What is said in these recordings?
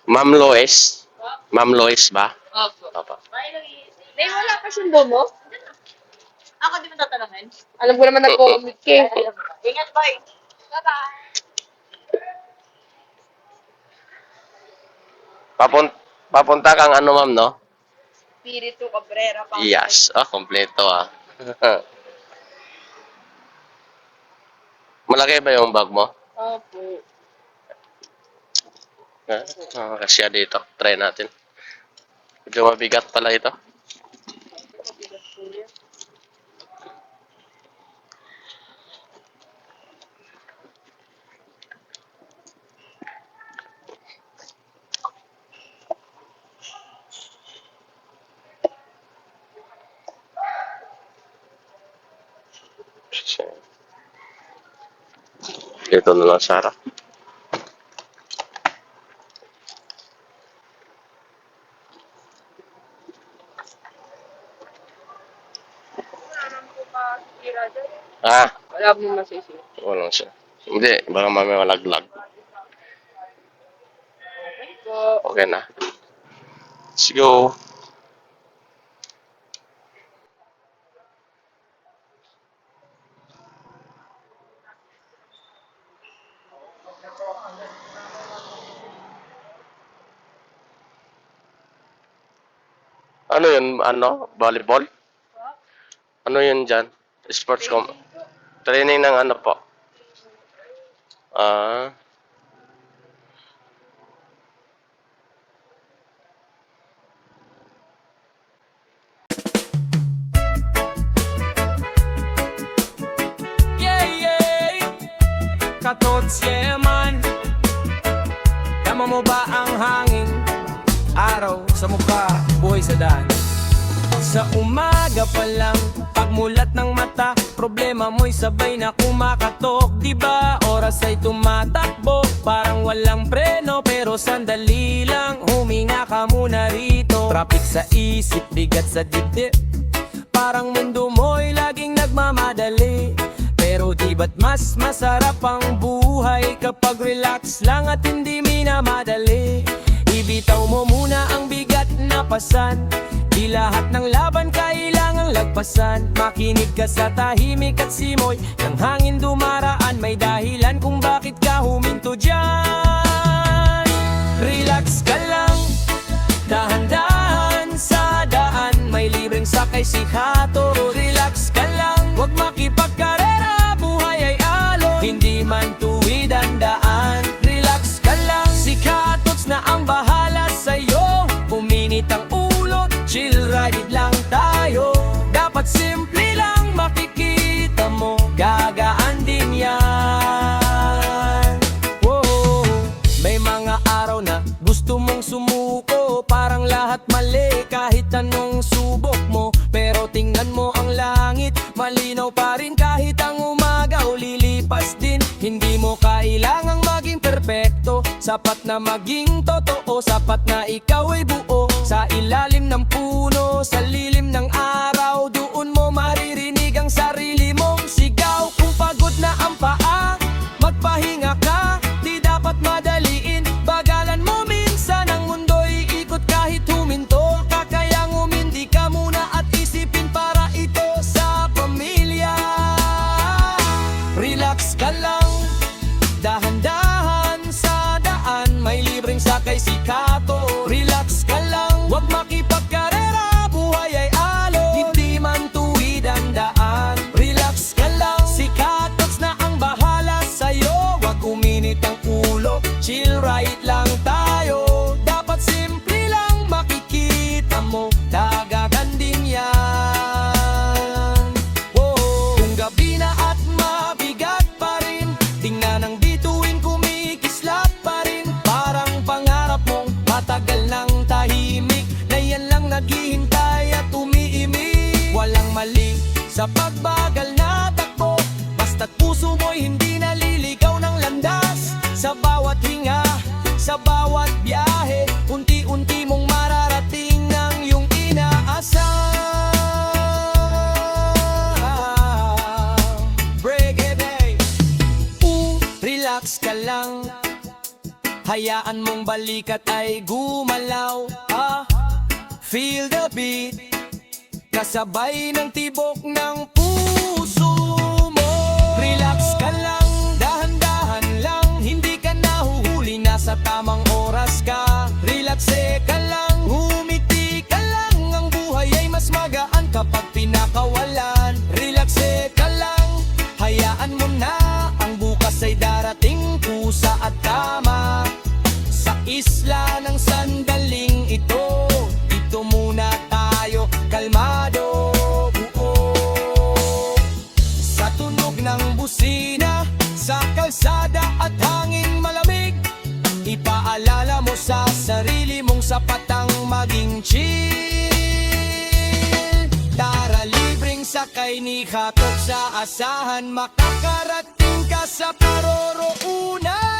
Ma'am Lois? Ma'am Lois ba? Opo. Opo. May wala pa sundo mo? Ako di mo tatanungin. Alam ko naman nag-commute ka. Ingat, bye. Bye-bye. Papunta kang ano, ma'am, no? Espiritu Cabrera pa. Yes. Kompleto, Malaki ba yung bag mo? Opo. Kasya dito. Try natin. Medyo mabigat pala ito. Dito na lang, Sarah. Wala mo masisi. Walang siya. Hindi, baka mamaya malaglag. Okay na. Let's go. Ano yun? Ano? Volleyball? Ano yun dyan? Sports com... Training ng ano po? Katots, yeah man. Tama mo ba ang hangin? Araw sa mukha, buhay sa daan. Sa umaga pa lang, pagmulat ng mata, problema mo'y sabay na kumakatok. Diba oras ay tumatakbo, parang walang preno. Pero sandali lang, huminga ka muna rito. Traffic sa isip, bigat sa dibdib, parang mundo mo'y laging nagmamadali. Pero di ba't mas masarap ang buhay kapag relax lang at hindi minamadali? Ibitaw mo muna ang bigat na pasan, di lahat ng laban kailangang lagpasan. Makinig ka sa tahimik at simoy ng hangin dumaraan, may dahilan kung bakit ka huminto dyan. Relax ka lang, dahan-dahan sa daan, may libreng sakay si Kato. Relax ka lang, huwag makipagkarera, buhay ay alon, hindi man tuwid ang daan. Relax ka lang, si Katots na ang bahala sa'yo. Uminit ang ulo, chill ride lang tayo. Dapat simple lang, makikita mo, gagaan din yan. Whoa. May mga araw na gusto mong sumuko, parang lahat mali kahit anong subok mo. Pero tingnan mo ang langit, malinaw pa rin kahit ang umaga o lilipas din. Hindi mo kailangang maging perpekto, sapat na maging totoo, sapat na ikaw ay buo. Sa ilalim ng puno, sa lilim ng araw, doon mo maririnig ang sarili mong sigaw. Kung pagod na ang paa, magpahinga ka, di dapat madaliin, bagalan mo minsan. Ang mundo'y ikot kahit huminto ka, kaya umindi ka muna at isipin para ito sa pamilya. Relax ka lang, dahan-dahan sa daan, may libreng sakay si Kato. Relax ka lang, huwag makipagkarera, buhay ay alon, hindi man tuwid ang daan. Relax ka lang, si Katots na ang bahala sa'yo. Huwag uminit ang ulo, chill right lang tayo. Dapat simple lang, makikita mo, dagagan din yan. Whoa. Kung gabi na at mabigat pa rin, tingnan ang bituin kumikislap pa rin. Parang pangarap mong matagal nang tahimik, na yan lang naghihintay at umiimik. Walang mali sa pagbagal na takbo, basta't puso mo'y hindi naliligaw ng landas. Sa bawat hinga, sa bawat biyahe, unti-unti mong mararating ng iyong inaasam. Break it, hey. Relax ka lang, Hayaan mong balikat ay gumalaw. Feel the beat, kasabay ng tibok ng puso mo. Relax ka lang, dahan-dahan lang, hindi ka nahuhuli, nasa tamang oras ka. Relax ka lang, humiti ka lang, ang buhay ay mas magaan kapag pinakawalan. Relax ka lang, hayaan mo na, ang bukas ay darating, pusa at tama. Sa isla ng sandaling ito, dito muna tayo kalmado. Sa tunog ng busina, sa kalsada at hangin malamig, ipaalala mo sa sarili mong sapat ang maging chill. Tara, libreng sakay ni Hatot sa asahan, makakarating ka sa paroroonan.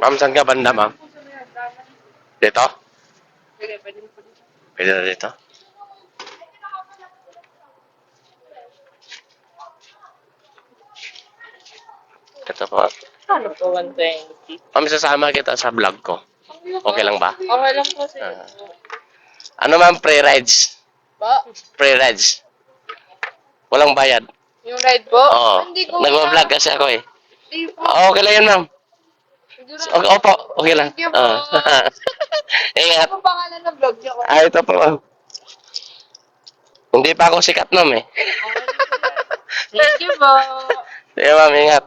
Ma'am, saan ka banda, ma'am? Dito? Sige, pwede mo po dito. Pwede na dito? Ito po. Ano po, 120? Ma'am, sasama kita sa vlog ko. Okay lang ba? Okay lang po, sir. Ano, ma'am? Pre-rides. Ba? Pre-rides. Walang bayad. Yung ride po? Oo. Hindi ko Nag-vlog kasi ako eh. Hindi po. Okay lang yan, ma'am. Okay, opo, okay lang. Thank you po. Ingat. Ano po pangalan ng vlog niyo? Ito po, ma'am. Hindi pa ako sikat, ma'am eh. Thank you po. Sige, ma'am, ingat.